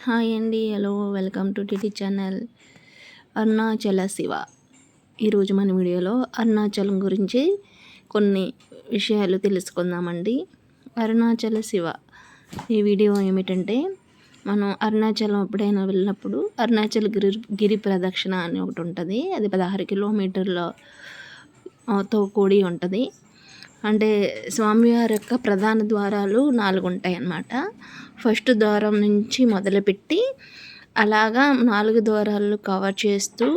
Hi అండి, hello, welcome to TT channel. Arunachala Shiva. ఈరోజు మన వీడియోలో అరుణాచలం గురించి కొన్ని విషయాలు తెలుసుకుందామండి. అరుణాచల శివ ఈ వీడియో ఏమిటంటే, మనం అరుణాచలం ఎప్పుడైనా వెళ్ళినప్పుడు అరుణాచల్ గిరి ప్రదక్షిణ అని ఒకటి ఉంటుంది. అది 16 కిలోమీటర్లతో కూడి ఉంటుంది. అంటే స్వామివారి యొక్క ప్రధాన ద్వారాలు 4 ఉంటాయి అన్నమాట. ఫస్ట్ ద్వారం నుంచి మొదలుపెట్టి అలాగా 4 ద్వారాలు కవర్ చేస్తూ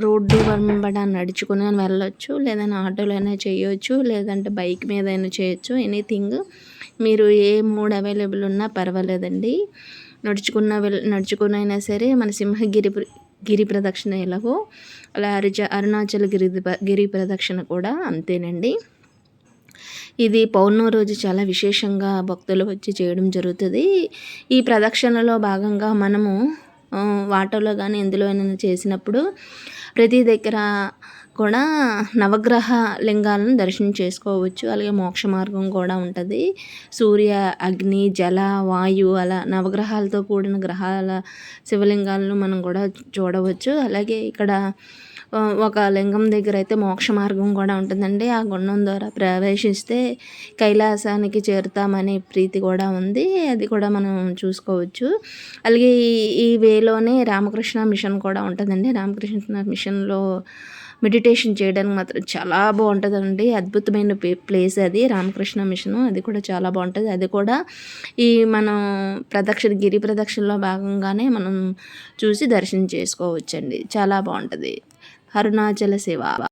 రోడ్డు వెంబడ నడుచుకుని వెళ్ళొచ్చు, లేదంటే ఆటోలో అయినా చేయొచ్చు, లేదంటే బైక్ మీద అయినా చేయొచ్చు. ఎనీథింగ్ మీరు ఏ మోడ్ అవైలబుల్ ఉన్నా పర్వాలేదండి. నడుచుకునైనా సరే మన గిరి ప్రదక్షిణ ఎలాగో అలా అరుణాచల్ గిరి ప్రదక్షిణ కూడా అంతేనండి. ఇది పౌర్ణమి రోజు చాలా విశేషంగా భక్తులు వచ్చి చేయడం జరుగుతుంది. ఈ ప్రదక్షిణలో భాగంగా మనము వాటర్లో కానీ ఎందులో అయినా చేసినప్పుడు ప్రతి దగ్గర కూడా నవగ్రహ లింగాలను దర్శనం చేసుకోవచ్చు. అలాగే మోక్ష మార్గం కూడా ఉంటుంది. సూర్య, అగ్ని, జల, వాయు అలా నవగ్రహాలతో కూడిన గ్రహాల శివలింగాలను మనం కూడా చూడవచ్చు. అలాగే ఇక్కడ ఒక లింగం దగ్గర అయితే మోక్ష మార్గం కూడా ఉంటుందండి. ఆ గుండం ద్వారా ప్రవేశిస్తే కైలాసానికి చేరుతామనే ప్రీతి కూడా ఉంది. అది కూడా మనం చూసుకోవచ్చు. అలాగే ఈ వేలోనే రామకృష్ణ మిషన్ కూడా ఉంటుందండి. రామకృష్ణ మిషన్లో మెడిటేషన్ చేయడానికి మాత్రం చాలా బాగుంటుందండి. అద్భుతమైన ప్లేస్ అది రామకృష్ణ మిషను. అది కూడా చాలా బాగుంటుంది. అది కూడా ఈ మనం గిరి ప్రదక్షిణలో భాగంగానే మనం చూసి దర్శనం చేసుకోవచ్చండి. చాలా బాగుంటుంది. అరుణాచల శివ.